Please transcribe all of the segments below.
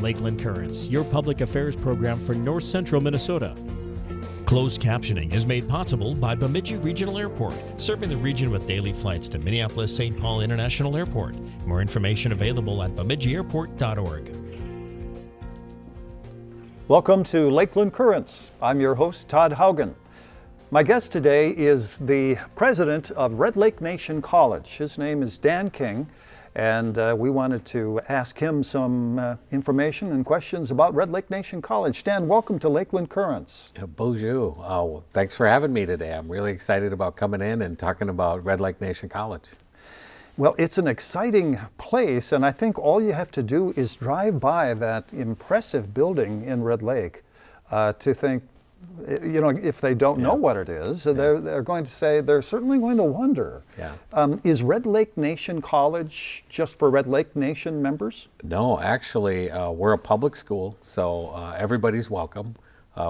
Lakeland Currents, your public affairs program for North Central Minnesota. Closed captioning is made possible by Bemidji Regional Airport, serving the region with daily flights to Minneapolis-St. Paul International Airport. More information available at bemidjiairport.org. Welcome to Lakeland Currents. I'm your host, Todd Haugen. My guest today is the president of Red Lake Nation College. His name is Dan King, and we wanted to ask him some information and questions about Red Lake Nation College. Dan, welcome to Lakeland Currents. Bonjour. Thanks for having me today. I'm really excited about coming in and talking about Red Lake Nation College. Well, it's an exciting place, and I think all you have to do is drive by that impressive building in Red Lake to think, you know, if they don't know what it is, they're going to say, they're certainly going to wonder. Is Red Lake Nation College just for Red Lake Nation members? No, actually, we're a public school, so everybody's welcome.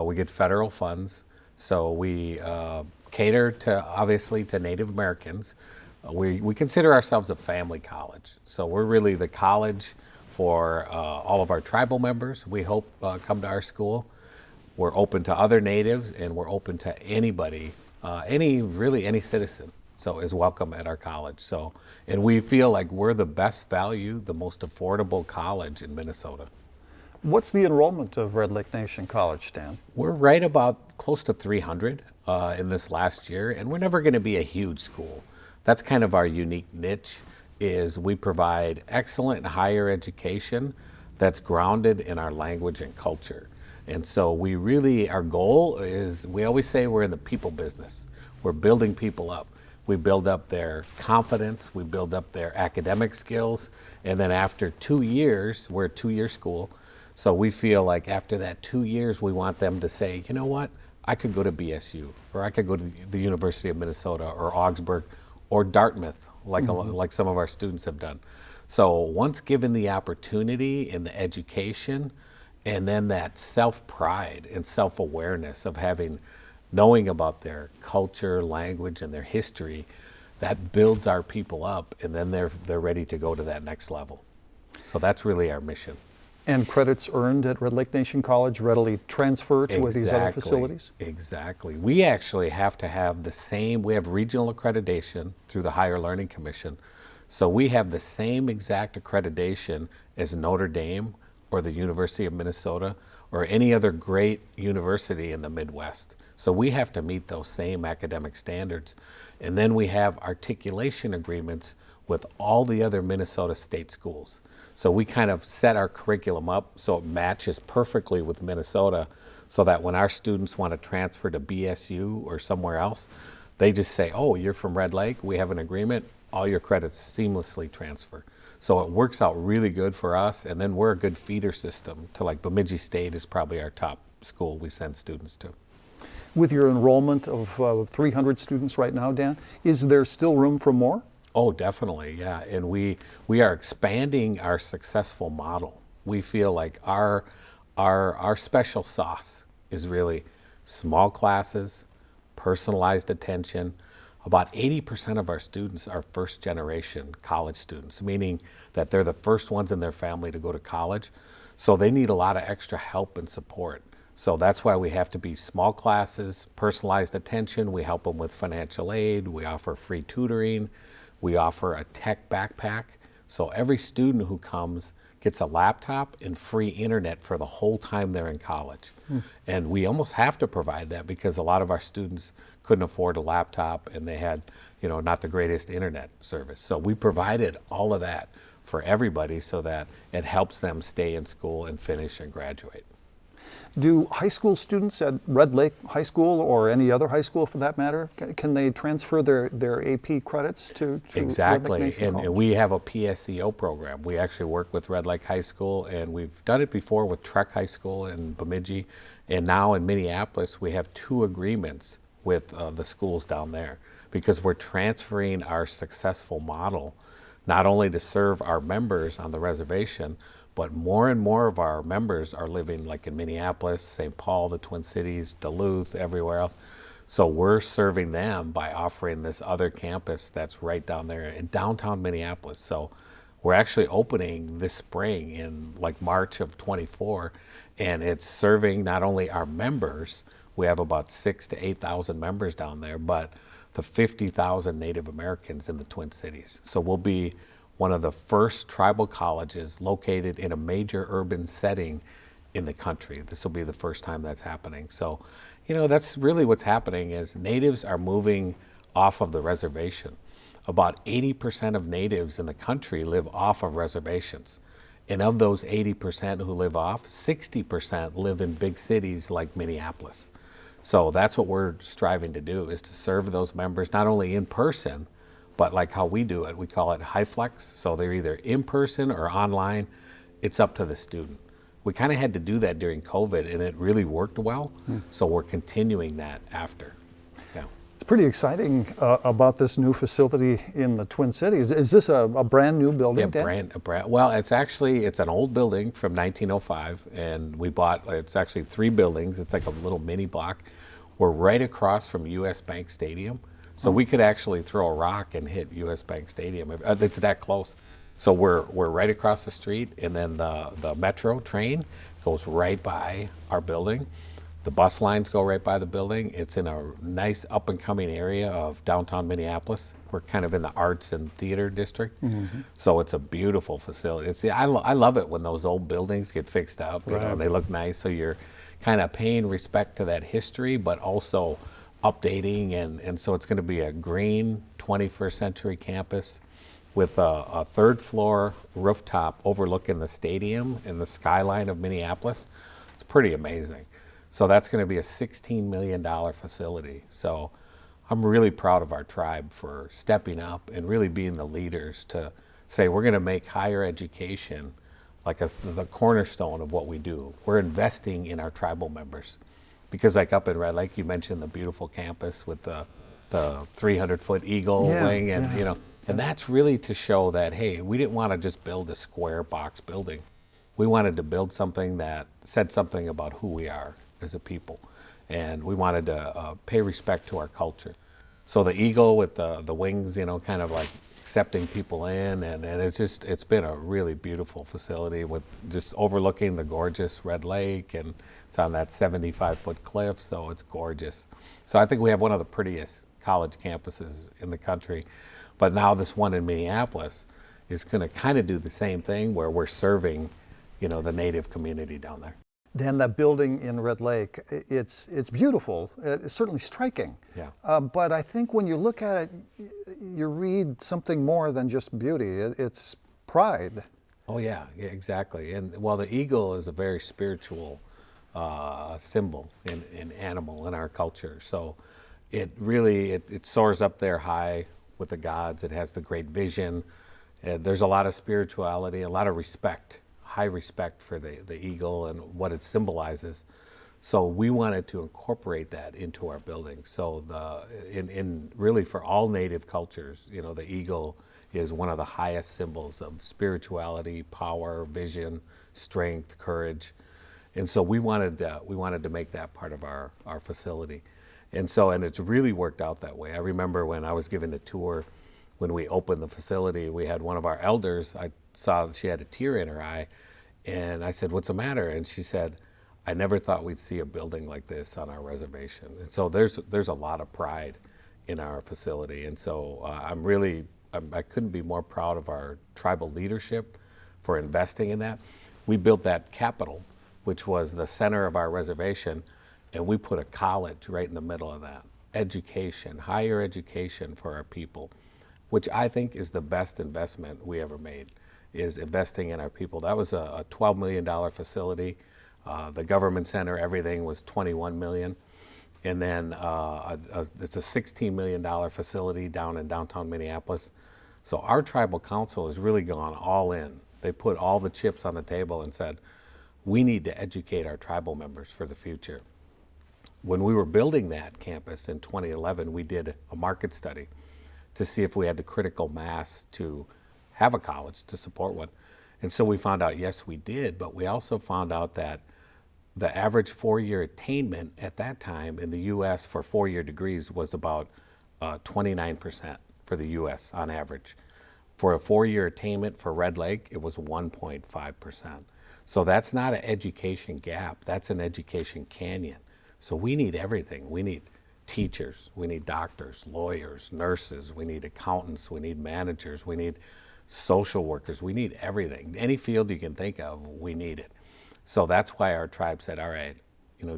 We get federal funds, so we cater to, obviously, to Native Americans. We consider ourselves a family college, so we're really the college for all of our tribal members. We hope come to our school. We're open to other natives, and we're open to anybody, any citizen, so is welcome at our college. So, and we feel like we're the best value, the most affordable college in Minnesota. What's the enrollment of Red Lake Nation College, Stan? We're right about close to 300 in this last year, and we're never going to be a huge school. That's kind of our unique niche, is we provide excellent higher education that's grounded in our language and culture. And so we really, our goal is, we always say we're in the people business. We're building people up. We build up their confidence, we build up their academic skills, and then after 2 years, we're a 2-year school, so we feel like after that 2 years, we want them to say, you know what, I could go to BSU, or I could go to the University of Minnesota, or Augsburg, or Dartmouth, like some of our students have done. So once given the opportunity and the education, and then that self-pride and self-awareness of knowing about their culture, language, and their history, that builds our people up, and then they're ready to go to that next level. So that's really our mission. And credits earned at Red Lake Nation College readily transfer to these other facilities? Exactly. We actually have to have the same, we have regional accreditation through the Higher Learning Commission. So we have the same exact accreditation as Notre Dame, or the University of Minnesota, or any other great university in the Midwest. So we have to meet those same academic standards. And then we have articulation agreements with all the other Minnesota state schools. So we kind of set our curriculum up so it matches perfectly with Minnesota, so that when our students want to transfer to BSU or somewhere else, they just say, oh, you're from Red Lake, we have an agreement, all your credits seamlessly transfer. So it works out really good for us, and then we're a good feeder system to, like, Bemidji State is probably our top school we send students to. With your enrollment of 300 students right now, Dan, is there still room for more? Oh, definitely, yeah. And we are expanding our successful model. We feel like our special sauce is really small classes, personalized attention. About 80% of our students are first generation college students, meaning that they're the first ones in their family to go to college. So they need a lot of extra help and support. So that's why we have to be small classes, personalized attention. We help them with financial aid. We offer free tutoring. We offer a tech backpack. So every student who comes gets a laptop and free internet for the whole time they're in college. And we almost have to provide that because a lot of our students couldn't afford a laptop, and they had, not the greatest internet service. So we provided all of that for everybody so that it helps them stay in school and finish and graduate. Do high school students at Red Lake High School, or any other high school for that matter, can they transfer their AP credits to Exactly, Red Lake Nation College? And we have a PSEO program. We actually work with Red Lake High School, and we've done it before with Trek High School in Bemidji, and now in Minneapolis we have 2 agreements with the schools down there, because we're transferring our successful model not only to serve our members on the reservation, but more and more of our members are living like in Minneapolis, St. Paul, the Twin Cities, Duluth, everywhere else. So we're serving them by offering this other campus that's right down there in downtown Minneapolis. So We're actually opening this spring in like March of 24, and it's serving not only our members, we have about 6,000 to 8,000 members down there, but the 50,000 Native Americans in the Twin Cities. So we'll be one of the first tribal colleges located in a major urban setting in the country. This will be the first time that's happening. So, you know, that's really what's happening is natives are moving off of the reservation. About 80% of natives in the country live off of reservations. And of those 80% who live off, 60% live in big cities like Minneapolis. So that's what we're striving to do, is to serve those members not only in person, but like how we do it, we call it high flex. So they're either in person or online. It's up to the student. We kind of had to do that during COVID, and it really worked well. So we're continuing that after. Yeah. It's pretty exciting about this new facility in the Twin Cities. Is this a brand new building, Dan? Well, it's an old building from 1905, and it's actually 3 buildings. It's like a little mini block. We're right across from US Bank Stadium. So we could actually throw a rock and hit US Bank Stadium. It's that close. So we're right across the street, and then the metro train goes right by our building. The bus lines go right by the building. It's in a nice up and coming area of downtown Minneapolis. We're kind of in the arts and theater district. So it's a beautiful facility. I love it when those old buildings get fixed up. You know, they look nice. So you're kind of paying respect to that history, but also updating. And so it's going to be a green 21st century campus with a 3rd floor rooftop overlooking the stadium and the skyline of Minneapolis. It's pretty amazing. So that's going to be a $16 million facility. So I'm really proud of our tribe for stepping up and really being the leaders to say we're going to make higher education like the cornerstone of what we do. We're investing in our tribal members. Because like up in Red Lake, you mentioned the beautiful campus with the 300-foot eagle wing, and you know, and that's really to show that, hey, we didn't want to just build a square box building. We wanted to build something that said something about who we are as a people, and we wanted to pay respect to our culture. So the eagle with the wings, you know, kind of like accepting people in, and it's been a really beautiful facility with just overlooking the gorgeous Red Lake, and it's on that 75-foot cliff, so it's gorgeous. So I think we have one of the prettiest college campuses in the country. But now this one in Minneapolis is going to kind of do the same thing, where we're serving, you know, the Native community down there. Dan, that building in Red Lake, it's beautiful. It's certainly striking. Yeah. But I think when you look at it, you read something more than just beauty. It's pride. Oh yeah, exactly. And well, the eagle is a very spiritual symbol in animal in our culture. So it really it soars up there high with the gods. It has the great vision. There's a lot of spirituality, a lot of respect. High respect for the eagle and what it symbolizes. So we wanted to incorporate that into our building. So in really for all Native cultures, you know, the eagle is one of the highest symbols of spirituality, power, vision, strength, courage. And so we wanted to make that part of our facility. And it's really worked out that way. I remember when I was given a tour, when we opened the facility, we had one of our elders, I saw she had a tear in her eye, and I said, "What's the matter?" And she said, "I never thought we'd see a building like this on our reservation." And so there's a lot of pride in our facility. And so I couldn't be more proud of our tribal leadership for investing in that. We built that Capitol, which was the center of our reservation, and we put a college right in the middle of that. Education, higher education for our people, which I think is the best investment we ever made, is investing in our people. That was a $12 million facility. The government center, everything was $21 million. And then it's a $16 million facility down in downtown Minneapolis. So our tribal council has really gone all in. They put all the chips on the table and said, we need to educate our tribal members for the future. When we were building that campus in 2011, we did a market study to see if we had the critical mass to have a college to support one. And so we found out, yes, we did, but we also found out that the average 4-year attainment at that time in the U.S. for 4-year degrees was about 29% for the U.S. on average. For a 4-year attainment for Red Lake, it was 1.5%. So that's not an education gap, that's an education canyon. So we need everything. We need teachers, we need doctors, lawyers, nurses, we need accountants, we need managers, we need social workers, we need everything. Any field you can think of, we need it. So that's why our tribe said, all right,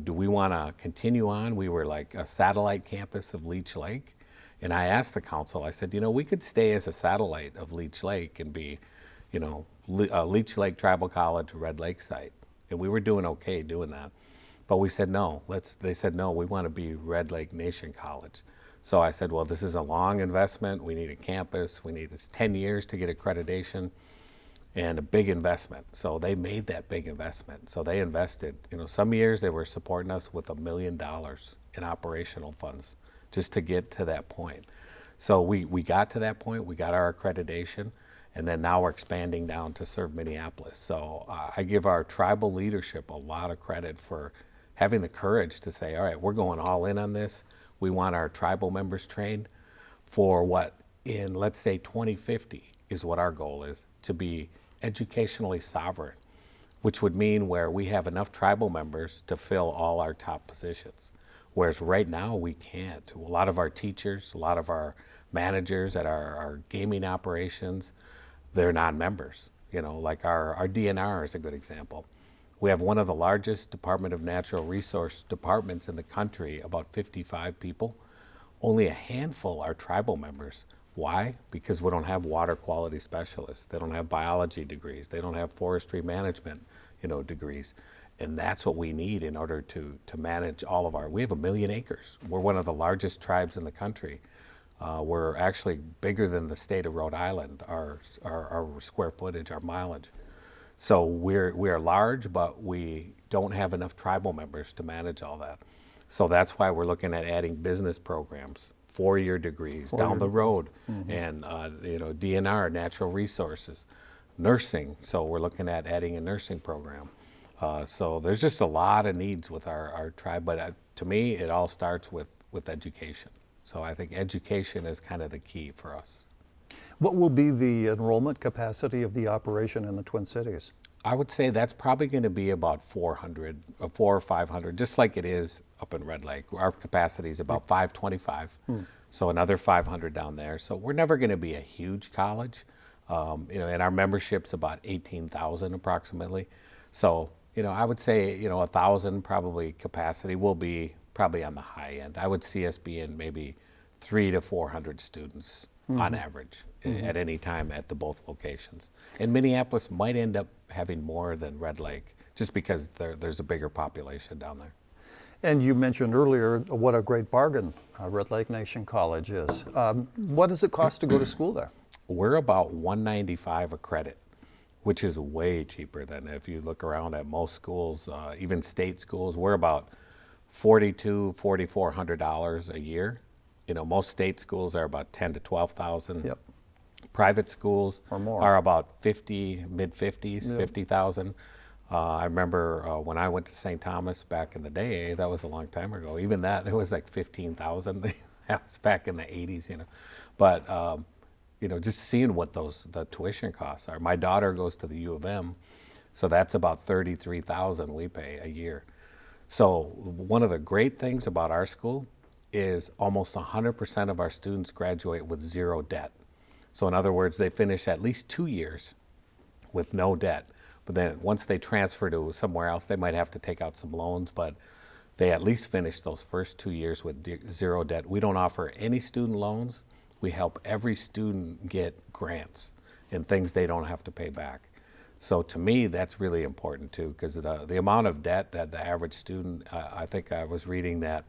do we want to continue on? We were like a satellite campus of Leech Lake. And I asked the council, I said, we could stay as a satellite of Leech Lake and be, Leech Lake Tribal College, Red Lake site. And we were doing okay doing that. But we said, no, they said, no, we want to be Red Lake Nation College. So I said, well, this is a long investment. We need a campus. It's 10 years to get accreditation and a big investment. So they made that big investment. So they invested, some years they were supporting us with $1 million in operational funds just to get to that point. So we got to that point, we got our accreditation, and then now we're expanding down to serve Minneapolis. So I give our tribal leadership a lot of credit for having the courage to say, all right, we're going all in on this. We want our tribal members trained for what in, let's say, 2050 is what our goal is, to be educationally sovereign, which would mean where we have enough tribal members to fill all our top positions. Whereas right now we can't. A lot of our teachers, a lot of our managers at our gaming operations, they're non-members. Like our DNR is a good example. We have one of the largest Department of Natural Resource departments in the country, about 55 people. Only a handful are tribal members. Why? Because we don't have water quality specialists. They don't have biology degrees. They don't have forestry management, degrees. And that's what we need in order to manage all of we have 1 million acres. We're one of the largest tribes in the country. We're actually bigger than the state of Rhode Island, our square footage, our mileage. So we are large, but we don't have enough tribal members to manage all that. So that's why we're looking at adding business programs, 4-year degrees down the road, and DNR, natural resources, nursing. So we're looking at adding a nursing program. So there's just a lot of needs with our tribe, but to me, it all starts with education. So I think education is kind of the key for us. What will be the enrollment capacity of the operation in the Twin Cities? I would say that's probably going to be about 400 or 500, just like it is up in Red Lake. Our capacity is about 525, so another 500 down there. So we're never going to be a huge college, and our membership's about 18,000 approximately. So, I would say, 1,000 probably capacity will be probably on the high end. I would see us being maybe 300 to 400 students on average at any time at the both locations. And Minneapolis might end up having more than Red Lake just because there's a bigger population down there. And you mentioned earlier what a great bargain Red Lake Nation College is. What does it cost to go to school there? We're about $195 a credit, which is way cheaper than if you look around at most schools, even state schools. We're about $4,200, $4,400 a year. Most state schools are about $10,000 to $12,000. Yep. Private schools or more are about mid-50s, yep. 50,000. I remember when I went to St. Thomas back in the day, that was a long time ago. Even that, it was like 15,000. That was back in the 80s, But, just seeing what the tuition costs are. My daughter goes to the U of M, so that's about 33,000 we pay a year. So one of the great things about our school is almost 100% of our students graduate with zero debt. So in other words, they finish at least 2 years with no debt. But then once they transfer to somewhere else, they might have to take out some loans, but they at least finish those first 2 years with zero debt. We don't offer any student loans. We help every student get grants and things they don't have to pay back. So to me, that's really important too, because the amount of debt that the average student, I think I was reading that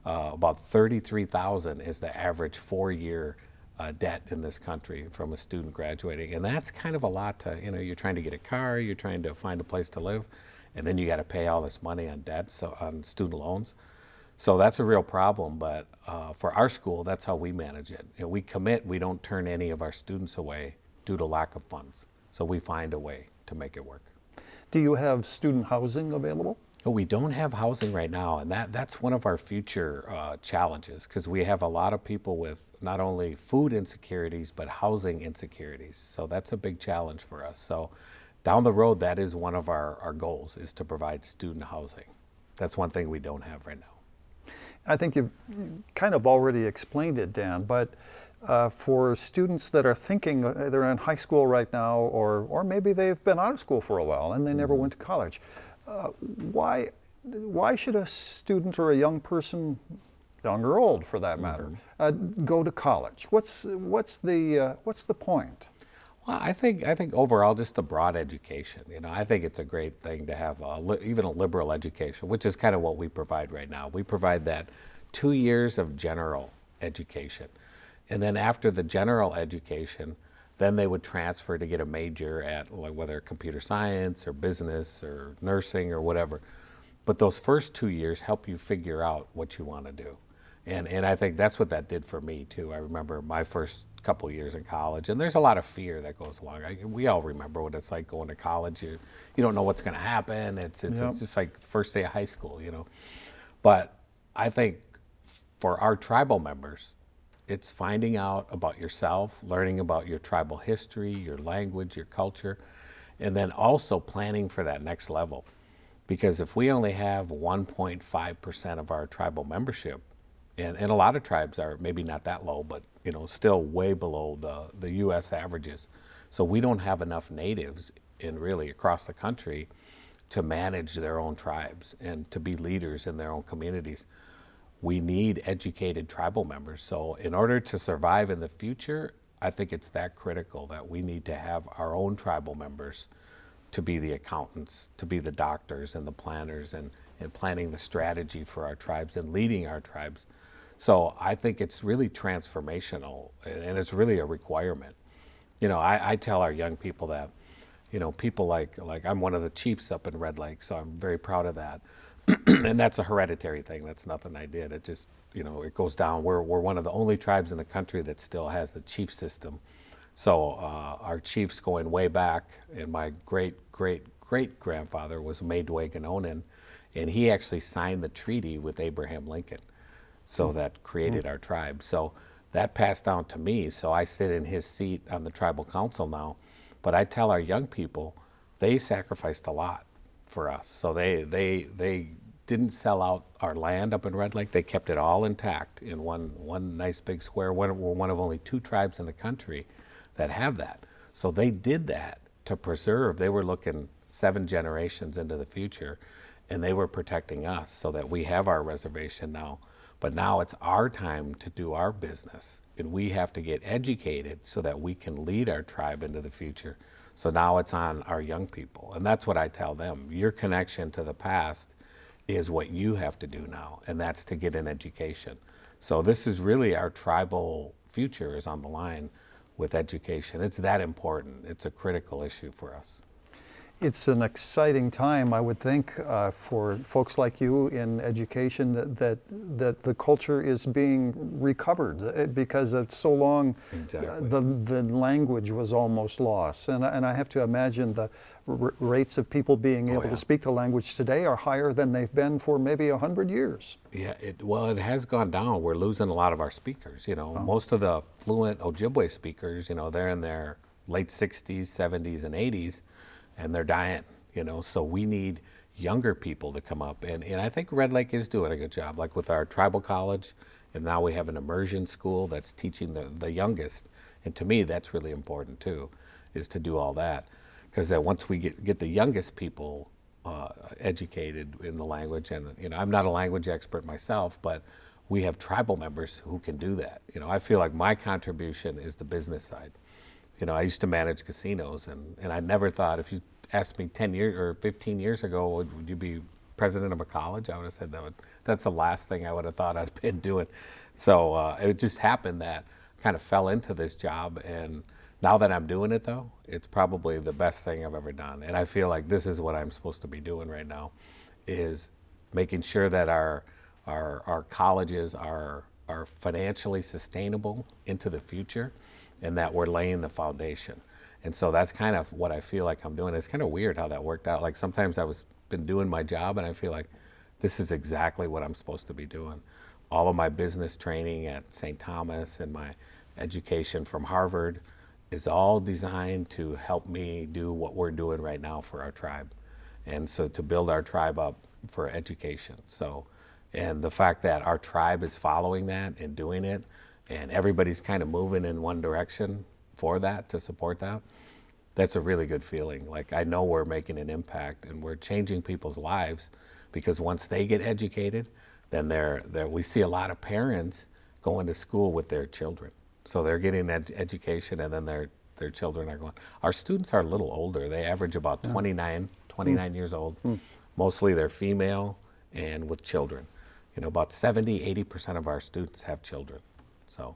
about 33,000 is the average 4-year debt in this country from a student graduating. And that's kind of a lot to, you're trying to get a car, you're trying to find a place to live, and then you got to pay all this money on debt, so on student loans. So that's a real problem, but for our school, that's how we manage it. We commit, we don't turn any of our students away due to lack of funds. So we find a way to make it work. Do you have student housing available? But we don't have housing right now, and that's one of our future challenges, because we have a lot of people with not only food insecurities, but housing insecurities. So that's a big challenge for us. So down the road, that is one of our goals, is to provide student housing. That's one thing we don't have right now. I think you've kind of already explained it, Dan, but for students that are thinking they're in high school right now, or maybe they've been out of school for a while and they never went to college, why should a student or a young person, young or old for that matter, go to college? What's the point? Well, I think overall just a broad education. I think it's a great thing to have even a liberal education, which is kind of what we provide right now. We provide that 2 years of general education, and then after the general education, then they would transfer to get a major at, like, whether computer science or business or nursing or whatever. But those first 2 years help you figure out what you want to do. And I think that's what that did for me too. I remember my first couple years in college, and there's a lot of fear that goes along. We all remember what it's like going to college. You don't know what's going to happen. It's just like the first day of high school, But I think for our tribal members, it's finding out about yourself, learning about your tribal history, your language, your culture, and then also planning for that next level. Because if we only have 1.5% of our tribal membership, and a lot of tribes are maybe not that low, but still way below the U.S. averages. So we don't have enough natives really across the country to manage their own tribes and to be leaders in their own communities. We need educated tribal members. So in order to survive in the future, I think it's that critical that we need to have our own tribal members to be the accountants, to be the doctors and the planners, and planning the strategy for our tribes and leading our tribes. So I think it's really transformational, and it's really a requirement. I tell our young people that, people like I'm one of the chiefs up in Red Lake, so I'm very proud of that. And that's a hereditary thing. That's nothing I did. It just, it goes down. We're one of the only tribes in the country that still has the chief system. So our chiefs going way back, and my great-great-great-grandfather was Maedway Onan, and he actually signed the treaty with Abraham Lincoln. So that created our tribe. So that passed down to me. So I sit in his seat on the tribal council now. But I tell our young people, they sacrificed a lot for us. So they didn't sell out our land up in Red Lake. They kept it all intact in one nice big square. We're one of only 2 tribes in the country that have that. So they did that to preserve. They were looking 7 generations into the future, and they were protecting us so that we have our reservation now. But now it's our time to do our business, and we have to get educated so that we can lead our tribe into the future. So now it's on our young people, and that's what I tell them. Your connection to the past is what you have to do now, and that's to get an education. So this is really our tribal future is on the line with education. It's that important. It's a critical issue for us. It's an exciting time, I would think, for folks like you in education that the culture is being recovered, because it's so long. Exactly. The language was almost lost, and I have to imagine the rates of people being able to speak the language today are higher than they've been for maybe 100 years. Yeah, it has gone down. We're losing a lot of our speakers. Most of the fluent Ojibwe speakers, they're in their late 60s, 70s, and 80s. And they're dying, so we need younger people to come up. And I think Red Lake is doing a good job, like with our tribal college, and now we have an immersion school that's teaching the youngest. And to me, that's really important too, is to do all that. Because once we get the youngest people educated in the language, and I'm not a language expert myself, but we have tribal members who can do that. I feel like my contribution is the business side. I used to manage casinos, and I never thought, if you asked me 10 years or 15 years ago, would you be president of a college? I would have said that's the last thing I would have thought I'd been doing. So it just happened that kind of fell into this job, and now that I'm doing it, though, it's probably the best thing I've ever done. And I feel like this is what I'm supposed to be doing right now, is making sure that our colleges are financially sustainable into the future, and that we're laying the foundation. And so that's kind of what I feel like I'm doing. It's kind of weird how that worked out. Like sometimes been doing my job and I feel like this is exactly what I'm supposed to be doing. All of my business training at St. Thomas and my education from Harvard is all designed to help me do what we're doing right now for our tribe. And so to build our tribe up for education. So, and the fact that our tribe is following that and doing it, and everybody's kind of moving in one direction for that, to support that, that's a really good feeling. Like I know we're making an impact and we're changing people's lives, because once they get educated, then we see a lot of parents going to school with their children. So they're getting education, and then their children are going. Our students are a little older. They average about 29 years old. Mostly they're female and with children. You know, about 70-80% of our students have children. So,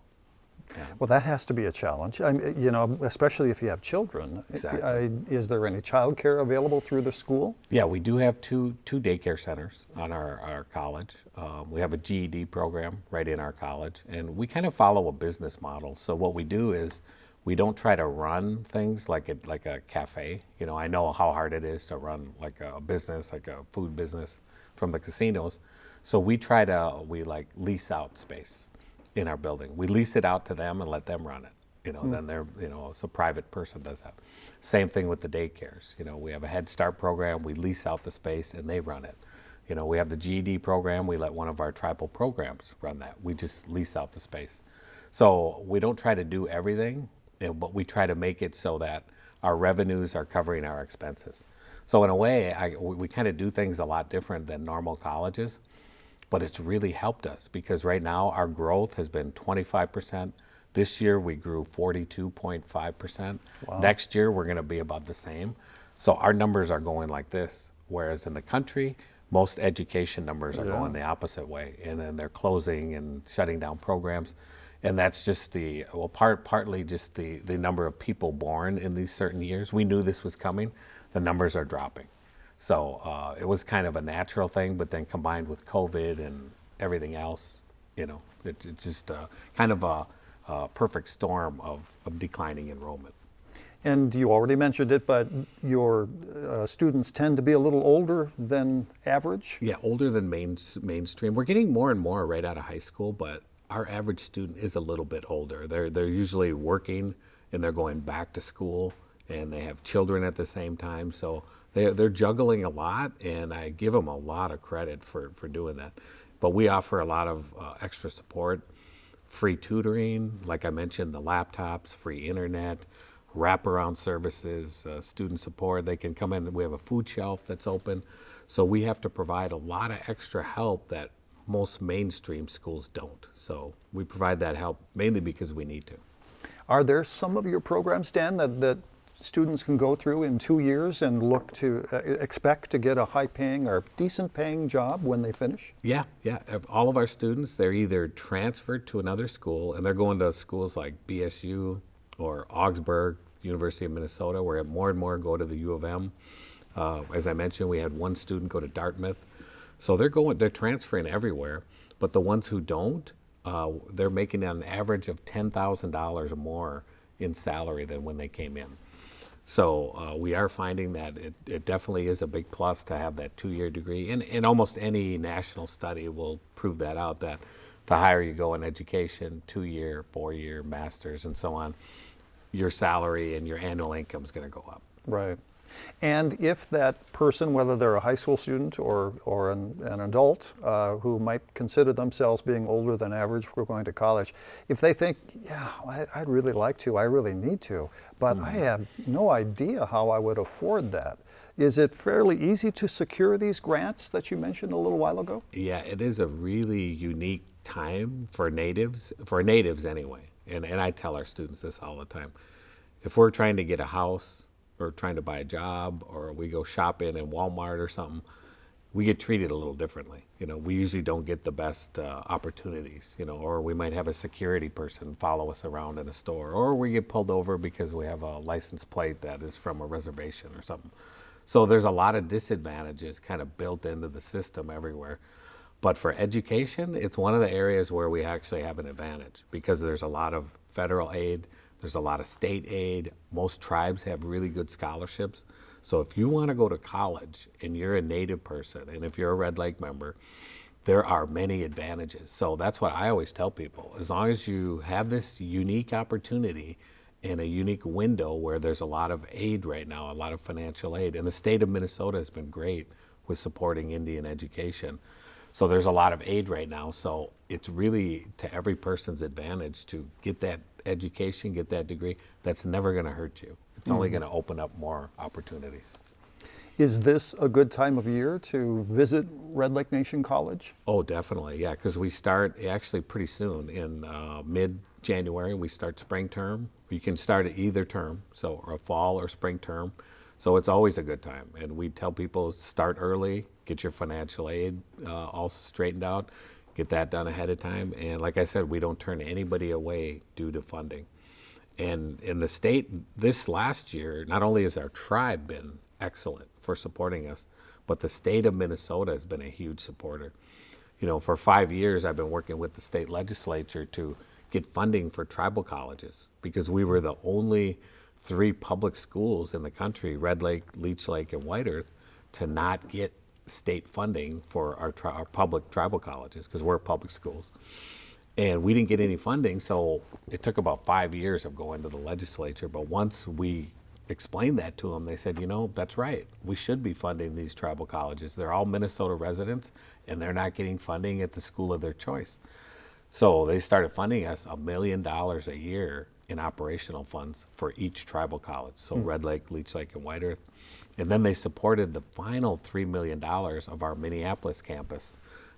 yeah. Well, that has to be a challenge. I mean, you know, especially if you have children. Exactly. Is there any childcare available through the school? Yeah, we do have two daycare centers on our college. We have a GED program right in our college, and we kind of follow a business model. So what we do is we don't try to run things like a cafe. You know, I know how hard it is to run like a business, like a food business from the casinos. So we lease out space in our building. We lease it out to them and let them run it. You know, then it's a private person does that. Same thing with the daycares. You know, we have a Head Start program, we lease out the space and they run it. You know, we have the GED program, we let one of our tribal programs run that. We just lease out the space. So we don't try to do everything, but we try to make it so that our revenues are covering our expenses. So in a way, we kind of do things a lot different than normal colleges, but it's really helped us because right now our growth has been 25%. This year we grew 42.5%. Wow. Next year we're going to be about the same. So our numbers are going like this, whereas in the country, most education numbers are going the opposite way, and then they're closing and shutting down programs. And that's just partly just the number of people born in these certain years. We knew this was coming. The numbers are dropping. So it was kind of a natural thing, but then combined with COVID and everything else, you know, it's just kind of a perfect storm of declining enrollment. And you already mentioned it, but your students tend to be a little older than average? Yeah, older than mainstream. We're getting more and more right out of high school, but our average student is a little bit older. They're usually working and they're going back to school, and they have children at the same time. So they're juggling a lot, and I give them a lot of credit for doing that. But we offer a lot of extra support, free tutoring, like I mentioned, the laptops, free internet, wraparound services, student support. They can come in. We have a food shelf that's open. So we have to provide a lot of extra help that most mainstream schools don't. So we provide that help mainly because we need to. Are there some of your programs, Dan, that students can go through in 2 years and look to expect to get a high-paying or decent-paying job when they finish? Yeah. All of our students, they're either transferred to another school, and they're going to schools like BSU or Augsburg, University of Minnesota, where more and more go to the U of M. As I mentioned, we had one student go to Dartmouth. So they're transferring everywhere, but the ones who don't, they're making an average of $10,000 or more in salary than when they came in. So we are finding that it definitely is a big plus to have that 2-year degree, and almost any national study will prove that out, that the higher you go in education, 2-year, 4-year, master's, and so on, your salary and your annual income is going to go up. Right. And if that person, whether they're a high school student or an adult who might consider themselves being older than average for going to college, if they think, yeah, I'd really like to, I really need to, but I have no idea how I would afford that. Is it fairly easy to secure these grants that you mentioned a little while ago? Yeah, it is a really unique time for natives anyway. And I tell our students this all the time. If we're trying to get a house, or trying to buy a job, or we go shopping in Walmart or something, we get treated a little differently. You know, we usually don't get the best opportunities, you know, or we might have a security person follow us around in a store, or we get pulled over because we have a license plate that is from a reservation or something. So there's a lot of disadvantages kind of built into the system everywhere. But for education, it's one of the areas where we actually have an advantage because there's a lot of federal aid. There's a lot of state aid. Most tribes have really good scholarships. So if you want to go to college and you're a Native person, and if you're a Red Lake member, there are many advantages. So that's what I always tell people. As long as you have this unique opportunity in a unique window where there's a lot of aid right now, a lot of financial aid, and the state of Minnesota has been great with supporting Indian education. So there's a lot of aid right now. So it's really to every person's advantage to get that education, get that degree. That's never going to hurt you. It's only going to open up more opportunities. Is this a good time of year to visit Red Lake Nation College? Oh, definitely, yeah, because we start actually pretty soon. In mid-January, we start spring term. You can start at either term, so a fall or spring term. So it's always a good time. And we tell people start early, get your financial aid all straightened out, get that done ahead of time. And like I said, we don't turn anybody away due to funding. And in the state, this last year, not only has our tribe been excellent for supporting us, but the state of Minnesota has been a huge supporter. You know, for 5 years, I've been working with the state legislature to get funding for tribal colleges because we were the only 3 public schools in the country, Red Lake, Leech Lake, and White Earth, to not get state funding for our public tribal colleges because we're public schools. And we didn't get any funding, so it took about 5 years of going to the legislature. But once we explained that to them, they said, you know, that's right. We should be funding these tribal colleges. They're all Minnesota residents, and they're not getting funding at the school of their choice. So they started funding us $1 million a year in operational funds for each tribal college. So Red Lake, Leech Lake, and White Earth. And then they supported the final $3 million of our Minneapolis campus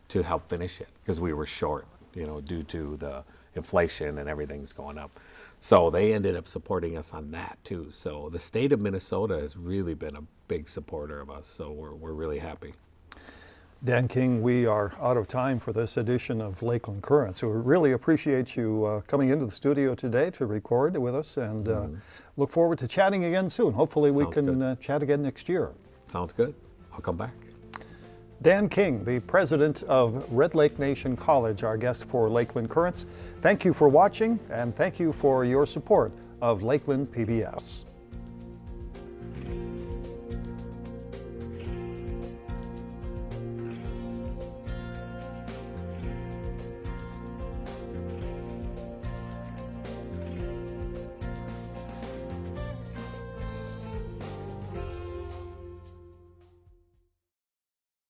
to help finish it because we were short, you know, due to the inflation and everything's going up. So they ended up supporting us on that too. So the state of Minnesota has really been a big supporter of us. So we're really happy. Dan King, we are out of time for this edition of Lakeland Current. So we really appreciate you coming into the studio today to record with us, and look forward to chatting again soon. Hopefully we can chat again next year. Sounds good. I'll come back. Dan King, the president of Red Lake Nation College, our guest for Lakeland Currents. Thank you for watching, and thank you for your support of Lakeland PBS.